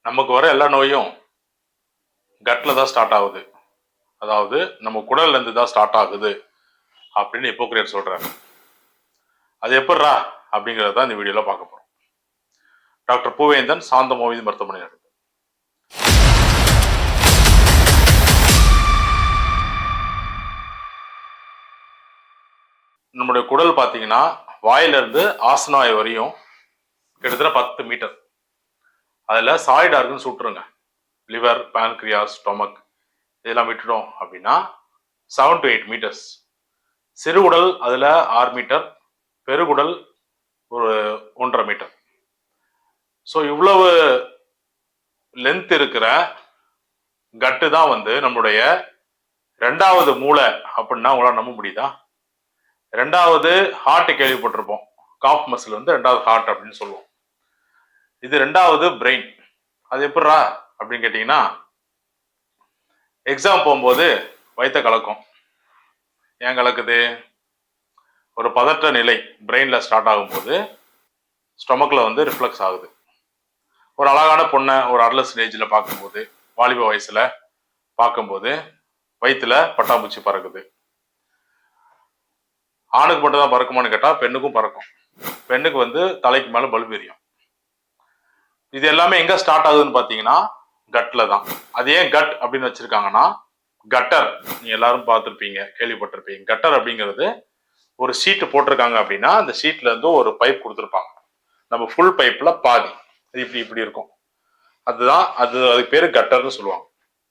நமக்கு வர எல்லா நோயும் கட்ல தான் ஸ்டார்ட் ஆகுது. அதாவது நம்ம குடல்ல இருந்து தான் ஸ்டார்ட் ஆகுது அப்படின்னு ஹிப்போக்ரேட் சொல்றாரு. அது எப்படிரா அப்படிங்கறத இந்த வீடியோல பார்க்க போறோம். டாக்டர் பூவேந்தன், சாந்தமோகினி மருத்துவமனை. நம்முடைய குடல் பார்த்தீங்கன்னா வாயிலிருந்து ஆசனாய் வரையும் கிட்டத்தட்ட 10 மீட்டர். அதில் சாலிட் ஆர்கன்ஸ் விட்டுருங்க, லிவர், பேன்க்ரியாஸ், ஸ்டொமக் இதெல்லாம் விட்டுட்டோம் அப்படின்னா 7 to 8 மீட்டர்ஸ். சிறுகுடல் அதில் 6 மீட்டர், பெருகுடல் ஒரு 1.5 மீட்டர். ஸோ இவ்வளவு லென்த் இருக்கிற கட்டு தான் வந்து நம்மளுடைய ரெண்டாவது மூளை அப்படின்னா உங்களால் நம்ப முடியுதா? ரெண்டாவது ஹார்ட் கேள்விப்பட்டிருப்போம். காஃப் மசில் வந்து ரெண்டாவது ஹார்ட் அப்படின்னு சொல்லுவோம். இது ரெண்டாவது பிரெயின். அது எப்படிரா அப்படின்னு கேட்டீங்கன்னா, எக்ஸாம் போகும்போது வயிற்ற கலக்கும். ஏன் கலக்குது? ஒரு பதற்ற நிலை பிரெயின்ல ஸ்டார்ட் ஆகும்போது ஸ்டொமக்ல வந்து ரிஃப்ளெக்ஸ் ஆகுது. ஒரு அழகான பொண்ணை ஒரு அடலசன்ட் ஏஜ்ல பார்க்கும்போது, வாலிப வயசுல பார்க்கும்போது வயிற்றுல பட்டாம்பூச்சி பறக்குது. ஆணுக்கு மட்டும் தான் பறக்குமான்னு கேட்டா பெண்ணுக்கும் பறக்கும். பெண்ணுக்கு வந்து தலைக்கு மேல பல்பு எரியும். இது எல்லாமே எங்க ஸ்டார்ட் ஆகுதுன்னு பாத்தீங்கன்னா கட்ல தான். அது ஏன் கட் அப்படின்னு வச்சிருக்காங்கன்னா, கட்டர் நீங்க எல்லாரும் பார்த்துருப்பீங்க, கேள்விப்பட்டிருப்பீங்க. கட்டர் அப்படிங்கிறது ஒரு ஷீட் போட்டிருக்காங்க அப்படின்னா அந்த ஷீட்ல இருந்து ஒரு பைப் கொடுத்துருப்பாங்க. நம்ம ஃபுல் பைப்ல பாதி இது இப்படி இப்படி இருக்கும். அதுக்கு பேரு கட்டர்னு சொல்லுவாங்க.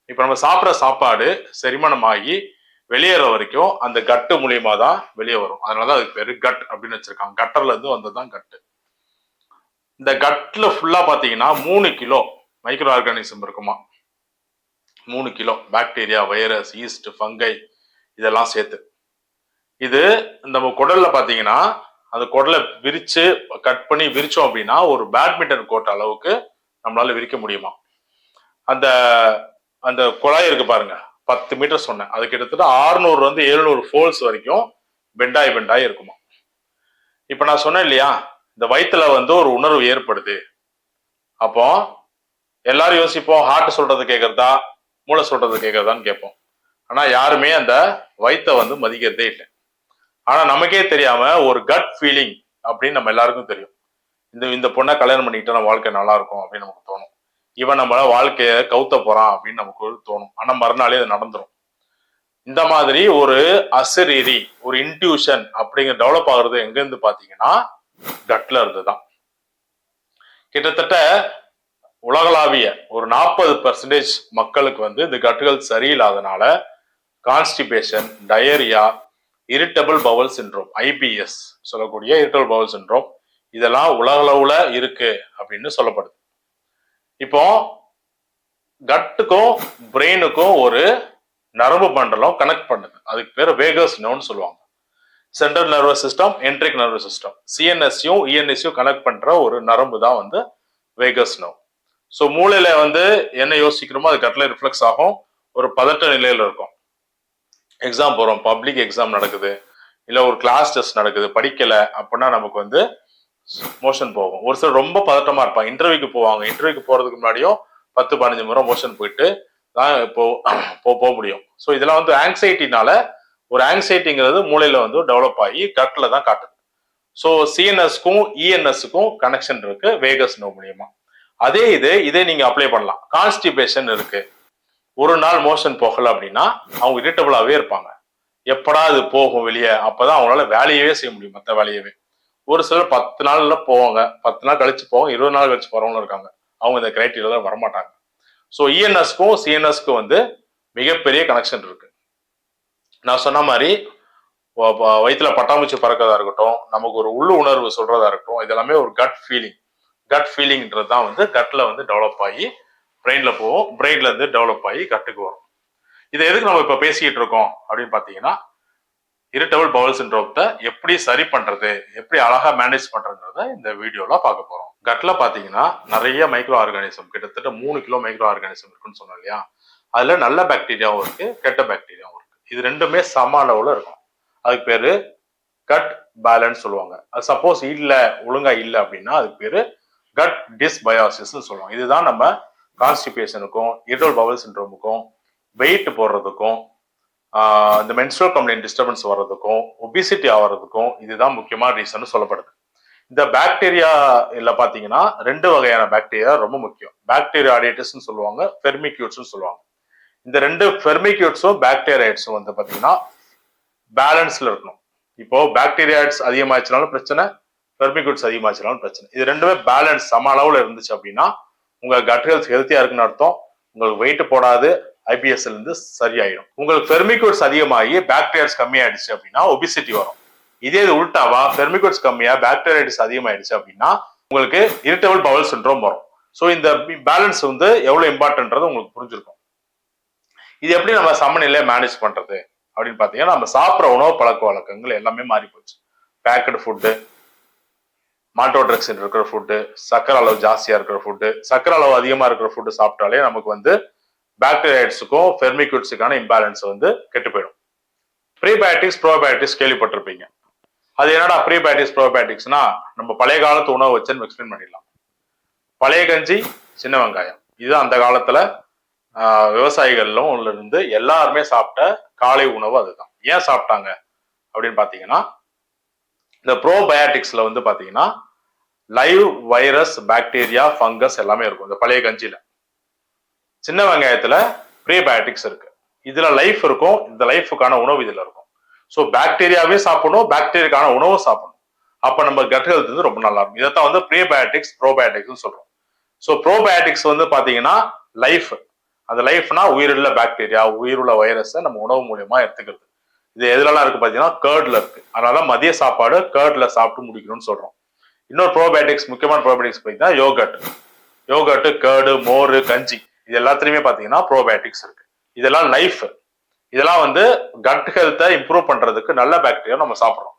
இப்ப நம்ம சாப்பிட்ற சாப்பாடு செரிமானம் ஆகி வெளியேற வரைக்கும் அந்த கட்டு மூலியமா தான் வெளியே வரும். அதனாலதான் அதுக்கு பேரு கட் அப்படின்னு வச்சிருக்காங்க. கட்டர்ல இருந்து வந்ததுதான் கட்டு. இந்த கட்ல ஃபுல்லா பாத்தீங்கன்னா 3 கிலோ மைக்ரோ ஆர்கானிசம் இருக்குமா. 3 kilo bacteria, virus, yeast, fungi இதெல்லாம் சேர்த்து. இது நம்ம குடல்ல பாத்தீங்கன்னா அந்த குடலை விரிச்சு கட் பண்ணி விரிச்சோம் அப்படின்னா ஒரு பேட்மிண்டன் கோர்ட் அளவுக்கு நம்மளால விரிக்க முடியுமா. அந்த அந்த குழாய் இருக்கு பாருங்க, 10 மீட்டர் சொன்னேன். அது கிட்டத்தட்ட 600 வந்து 700 ஃபோல்ஸ் வரைக்கும் பெண்டாய் இருக்குமா. இப்ப நான் சொன்னேன் இல்லையா, இந்த வயிற்றுல வந்து ஒரு உணர்வு ஏற்படுது. அப்போ எல்லாரும் யோசிப்போம், ஹார்ட் சொல்றது கேட்கறதா மூளை சொல்றது கேட்கறதான்னு கேட்போம். ஆனா யாருமே அந்த வயிற்றை வந்து மதிக்கிறதே இல்லை. ஆனா நமக்கே தெரியாம ஒரு கட் ஃபீலிங் அப்படின்னு நம்ம எல்லாருக்கும் தெரியும். இந்த பொண்ணை கல்யாணம் பண்ணிக்கிட்டா நம்ம வாழ்க்கை நல்லா இருக்கும் அப்படின்னு நமக்கு தோணும். இவன் நம்ம வாழ்க்கைய கவுத்த போறான் அப்படின்னு நமக்கு தோணும். ஆனா மறுநாளே அது நடந்துரும். இந்த மாதிரி ஒரு அசரீரி, ஒரு இன்ட்யூஷன் அப்படிங்கிற டெவலப் ஆகுறது எங்க இருந்து பாத்தீங்கன்னா கட்ல இருந்துதான். கிட்டத்தட்ட உலகளாவிய ஒரு 40% மக்களுக்கு வந்து இந்த கட்டுகள் சரியில்லாதனால constipation, diarrhoea, irritable bowel syndrome, IBS சொல்லக்கூடிய இரிட்டபிள் பவல் சிண்ட்ரோம் இதெல்லாம் உலகளவுல இருக்கு அப்படின்னு சொல்லப்படுது. இப்போ கட்டுக்கும் பிரெயினுக்கும் ஒரு நரம்பு மண்டலம் கனெக்ட் பண்ணுது. அதுக்கு பேர் வேகஸ் நர்வ்னு சொல்லுவாங்க. Central nervous system, enteric nervous system, CNSயும் ENSயும் கனெக்ட் பண்ற ஒரு நரம்பு தான் வந்து வேகஸ் நர்வ். ஸோ மூளையில வந்து என்ன யோசிக்கிறோமோ அது கட்ல ரிஃப்ளெக்ஸ் ஆகும். ஒரு பதட்ட நிலையில இருக்கும். எக்ஸாம் போறோம், பப்ளிக் எக்ஸாம் நடக்குது, இல்ல ஒரு கிளாஸ் டெஸ்ட் நடக்குது, படிக்கல அப்படின்னா நமக்கு வந்து மோஷன் போகும். ஒரு சிலர் ரொம்ப பதட்டமா இருப்பாங்க, இன்டர்வியூக்கு போவாங்க. இன்டர்வியூக்கு போறதுக்கு முன்னாடியும் 10-15 முறை மோஷன் போயிட்டு தான் போக முடியும். ஸோ இதெல்லாம் வந்து ஆங்ஸைட்டினால, ஒரு ஆங்ஸைட்டிங்கிறது மூளையில வந்து டெவலப் ஆகி கட்ல தான் காட்டுது. ஸோ CNSக்கும் ENSக்கும் கனெக்ஷன் இருக்கு வேகஸ் நர்வ் மூலியமா. இதே நீங்க அப்ளை பண்ணலாம். கான்ஸ்டிபேஷன் இருக்கு, ஒரு நாள் மோஷன் போகல அப்படின்னா அவங்க இரிட்டபிளாவே இருப்பாங்க. எப்படா இது போகும் வெளியே, அப்பதான் அவங்களால வேலையவே செய்ய முடியும், மற்ற வேலையவே. ஒரு சிலர் 10 நாள்ல போவாங்க, 10 நாள் கழிச்சு போவாங்க, 20 நாள் கழிச்சு போறவங்களும் இருக்காங்க. அவங்க இந்த கிரைட்டீரியால வரமாட்டாங்க. ஸோ ENSக்கும் CNSக்கும் வந்து மிகப்பெரிய கனெக்ஷன் இருக்கு. நான் சொன்ன மாதிரி வயிற்றுல பட்டாம்பூச்சி பறக்கிறதா இருக்கட்டும், நமக்கு ஒரு உள்ளு உணர்வு சொல்றதா இருக்கட்டும், இதெல்லாமே ஒரு கட் ஃபீலிங்ன்றது தான் வந்து கட்ல வந்து டெவலப் ஆகி பிரெயின்ல போகும். பிரெயின்ல இருந்து டெவலப் ஆகி கட்டுக்கு வரும். இதை எதுக்கு நம்ம இப்ப பேசிக்கிட்டு இருக்கோம் அப்படின்னு பாத்தீங்கன்னா, இரிட்டபிள் பவல் சிண்ட்ரோத்தை எப்படி சரி பண்றது, எப்படி அழகா மேனேஜ் பண்றதுன்றத இந்த வீடியோல பார்க்க போறோம். கட்ல பாத்தீங்கன்னா நிறைய மைக்ரோ ஆர்கானிசம், கிட்டத்தட்ட 3 கிலோ மைக்ரோ ஆர்கானிசம் இருக்குன்னு சொன்னோம் இல்லையா. அதுல நல்ல பாக்டீரியாவும் இருக்கு, கெட்ட பாக்டீரியாவும் இருக்கு. இது ரெண்டுமே சம அளவுல இருக்கும். அதுக்கு பேரு கட் பேலன்ஸ் சொல்லுவாங்க. அது சப்போஸ் ஒழுங்கா இல்ல அப்படின்னா அதுக்கு பேரு கட் டிஸ்பயாசிஸ் சொல்லுவாங்க. இதுதான் நம்ம கான்ஸ்டிபேஷனுக்கும் irritable bowel சிண்ட்ரோமுக்கும் வெயிட் போடுறதுக்கும் இந்த மென்ஸ்ட்ரல் கம்ப்ளைண்ட் டிஸ்டர்பன்ஸ் வர்றதுக்கும் ஒபிசிட்டி ஆகிறதுக்கும் இதுதான் முக்கியமான ரீசன் சொல்லப்படுது. இந்த பாக்டீரியா இல்ல பாத்தீங்கன்னா 2 வகையான பாக்டீரியா ரொம்ப முக்கியம். பாக்டீரியா ஆடியேட்டஸ்ன்னு சொல்லுவாங்க, ஃபெர்மிக்யூட்ஸ்ன்னு சொல்லுவாங்க. இந்த 2 ஃபெர்மிக்யூட்ஸும் பாக்டீரியாய்ட்ஸும் வந்து பாத்தீங்கன்னா பேலன்ஸ்ல இருக்கணும். இப்போ பாக்டீரியாய்ட்ஸ் அதிகமாச்சுனாலும் பிரச்சனை, ஃபெர்மிக்யூட்ஸ் அதிகமாச்சுனாலும் பிரச்சனை. இது ரெண்டுமே பேலன்ஸ் சம அளவுல இருந்துச்சு அப்படின்னா உங்க கட் ஹெல்த் ஹெல்த்தியா இருக்குன்னு அர்த்தம். உங்களுக்கு வெயிட் போடாது, ஐபிஎஸ்ல இருந்து சரியாயிடும். உங்களுக்கு ஃபெர்மிக்யூட்ஸ் அதிகமாகி பாக்டீரியாஸ் கம்மியாயிடுச்சு அப்படின்னா ஒபிசிட்டி வரும். இதே இது உல்டாவா, ஃபெர்மிக்யூட்ஸ் கம்மியா பாக்டீரியாய்டிஸ் அதிகமாயிடுச்சு அப்படின்னா உங்களுக்கு இரிட்டபிள் பவல் சிண்ட்ரோம் வரும். ஸோ இந்த பேலன்ஸ் வந்து எவ்வளவு இம்பார்ட்டன்றது உங்களுக்கு புரிஞ்சிருக்கும். இது எப்படி நம்ம சமநிலையை மேனேஜ் பண்றது அப்படின்னு பாத்தீங்கன்னா, நம்ம சாப்பிட்ற உணவு பழக்க வழக்கங்கள் எல்லாமே மாறி போச்சு. பேக்கடு ஃபுட்டு, மால்டோட்ரெக்சின் இருக்கிற ஃபுட்டு, சக்கரை அளவு ஜாஸ்தியா இருக்கிற ஃபுட்டு, சக்கரை அளவு அதிகமா இருக்கிற ஃபுட்டு சாப்பிட்டாலே நமக்கு வந்து பாக்டீரியாய்ட்ஸுக்கும் ஃபெர்மிக்யூட்ஸுக்கான இம்பேலன்ஸ் வந்து கெட்டு போயிடும். ப்ரீபயோட்டிக்ஸ் ப்ரோபயோட்டிக்ஸ் கேள்விப்பட்டிருப்பீங்க. அது என்னடா ப்ரீபயோட்டிக்ஸ் ப்ரோபயோட்டிக்ஸ்னா, நம்ம பழைய காலத்து உணவு வச்சுன்னு எக்ஸ்பிளைன் பண்ணிடலாம். பழைய கஞ்சி, சின்ன வெங்காயம், இது அந்த காலத்துல விவசாயிகளும் இருந்து எல்லாருமே சாப்பிட்ட காலை உணவு அதுதான். ஏன் சாப்பிட்டாங்க அப்படின்னு பாத்தீங்கன்னா, இந்த ப்ரோபயோட்டிக்ஸ்ல வந்து பாத்தீங்கன்னா லைவ் வைரஸ், பாக்டீரியா, ஃபங்கஸ் எல்லாமே இருக்கும் இந்த பழைய கஞ்சியில. சின்ன வெங்காயத்துல ப்ரீபயோட்டிக்ஸ் இருக்கு, இதுல லைஃப் இருக்கும், இந்த லைஃபுக்கான உணவு இதுல இருக்கும். ஸோ பாக்டீரியாவே சாப்பிடணும், பாக்டீரியாக்கான உணவும் சாப்பிடணும். அப்ப நம்ம கட் ஹெல்த் வந்து ரொம்ப நல்லா இருக்கும். இதைத்தான் வந்து ப்ரீபயோட்டிக்ஸ் ப்ரோபயோட்டிக்ஸ் சொல்றோம். ஸோ ப்ரோபயோட்டிக்ஸ் வந்து பாத்தீங்கன்னா லைஃப், அந்த லைஃப்னா உயிருள்ள பாக்டீரியா, உயிருள்ள வைரஸை நம்ம உணவு மூலியமா எடுத்துக்கிறது. இது எதுலலாம் இருக்கு பாத்தீங்கன்னா கேர்ட்ல இருக்கு. அதனால மதிய சாப்பாடு கேர்ட்ல சாப்பிட்டு முடிக்கணும்னு சொல்றோம். இன்னொரு ப்ரோபயோட்டிக்ஸ், முக்கியமான ப்ரோபயோட்டிக்ஸ் பார்த்தீங்கன்னா யோகர்ட், கேர்டு, மோர், கஞ்சி, இது எல்லாத்துலயுமே பாத்தீங்கன்னா ப்ரோபயோட்டிக்ஸ் இருக்கு. இதெல்லாம் லைஃப். இதெல்லாம் வந்து கட் ஹெல்த்தை இம்ப்ரூவ் பண்றதுக்கு நல்ல பாக்டீரியா நம்ம சாப்பிட்றோம்.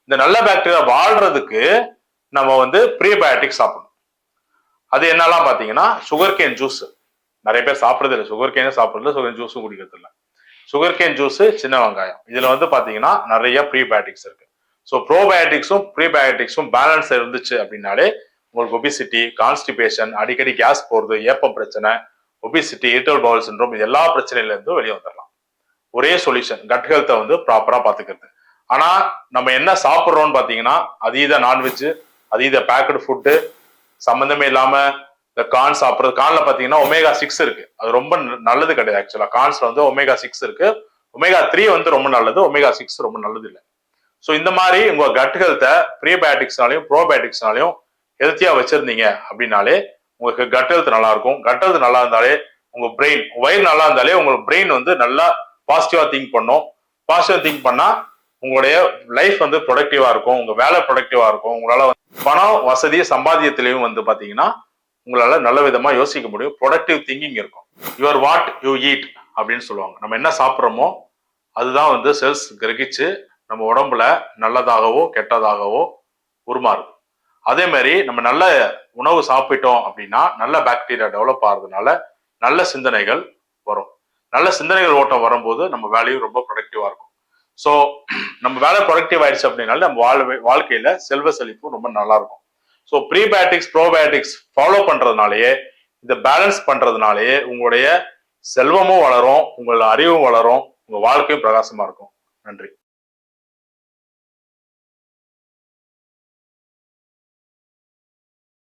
இந்த நல்ல பாக்டீரியா வாழ்றதுக்கு நம்ம வந்து ப்ரீபயோட்டிக்ஸ் சாப்பிடணும். அது என்னெல்லாம் பாத்தீங்கன்னா, சுகர் கேன் ஜூஸ் நிறைய பேர் சாப்பிட்றது இல்லை, சுகர் கேனே சாப்பிட்றது இல்லை, சுகர் ஜூஸும் குடிக்கிறது இல்லை. சுகர் கேன் ஜூஸ், சின்ன வெங்காயம், இதுல வந்து பாத்தீங்கன்னா நிறைய ப்ரீபயோட்டிக்ஸ் இருக்கு. ஸோ ப்ரோபயோட்டிக்ஸும் ப்ரீபயோட்டிக்ஸும் பேலன்ஸ் இருந்துச்சு அப்படின்னாலே உங்களுக்கு ஒபிசிட்டி, கான்ஸ்டிபேஷன், அடிக்கடி கேஸ் போறது, ஏப்பம் பிரச்சனை, ஒபிசிட்டி, இரிட்டபிள் பவல் சிண்ட்ரோம், இது எல்லா பிரச்சனையில இருந்து வெளியே வந்துடலாம். ஒரே சொல்யூஷன் கட் ஹெல்த்தை வந்து ப்ராப்பரா பாத்துக்கிறது. ஆனா நம்ம என்ன சாப்பிட்றோம்னு பாத்தீங்கன்னா, அதீத நான்வெஜ், அதீத பேக்கடு ஃபுட்டு, சம்பந்தமே இல்லாம இந்த கார்ன் சாப்பிட்றது. கார்ன்ல பாத்தீங்கன்னா ஒமேகா 6 இருக்கு, அது ரொம்ப நல்லது கிடையாது. ஆக்சுவலா கார்ன்ஸ்ல வந்து ஒமேகா 6 இருக்கு, ஒமேகா 3 வந்து ரொம்ப நல்லது, ஒமேகா 6 ரொம்ப நல்லது இல்லை. ஸோ இந்த மாதிரி உங்க கட் ஹெல்த்தை ப்ரீபயோட்டிக்ஸ்னாலையும் ப்ரோபயோட்டிக்ஸ்னாலையும் ஹெல்த்தியா வச்சிருந்தீங்க அப்படின்னாலே உங்களுக்கு கட் ஹெல்த் நல்லா இருக்கும். கட் ஹெல்த் நல்லா இருந்தாலே உங்க பிரெயின், வயிறு நல்லா இருந்தாலே உங்களுக்கு பிரெயின் வந்து நல்லா பாசிட்டிவா திங்க் பண்ணும். பாசிட்டிவா திங்க் பண்ணா உங்களுடைய லைஃப் வந்து ப்ரொடக்டிவா இருக்கும், உங்க வேலை ப்ரொடக்டிவா இருக்கும். உங்களால பணம், வசதி, சம்பாத்தியத்திலையும் வந்து பாத்தீங்கன்னா உங்களால நல்ல விதமா யோசிக்க முடியும். ப்ரொடக்டிவ் திங்கிங் இருக்கும். யுவர் வாட் யூ ஈட் அப்படின்னு சொல்லுவாங்க. நம்ம என்ன சாப்பிட்றோமோ அதுதான் வந்து செல்ஸ் கிரகிச்சு நம்ம உடம்புல நல்லதாகவோ கெட்டதாகவோ உருமாறுது. அதே மாதிரி நம்ம நல்ல உணவு சாப்பிட்டோம் அப்படின்னா நல்ல பாக்டீரியா டெவலப் ஆகிறதுனால நல்ல சிந்தனைகள் வரும். நல்ல சிந்தனைகள் ஓட்டம் வரும்போது நம்ம வேலையும் ரொம்ப ப்ரொடக்டிவா இருக்கும். ஸோ நம்ம வேலை ப்ரொடக்டிவ் ஆயிடுச்சு அப்படின்னால நம்ம வாழ்க்கையில செல்வ செழிப்பும் ரொம்ப நல்லா இருக்கும். ஸோ ப்ரீபயோட்டிக்ஸ் ப்ரோபயோட்டிக்ஸ் ஃபாலோ பண்றதுனாலயே, இந்த பேலன்ஸ் பண்றதுனாலயே உங்களுடைய செல்வமும் வளரும், உங்களோட அறிவும் வளரும், உங்க வாழ்க்கையும் பிரகாசமா இருக்கும். நன்றி.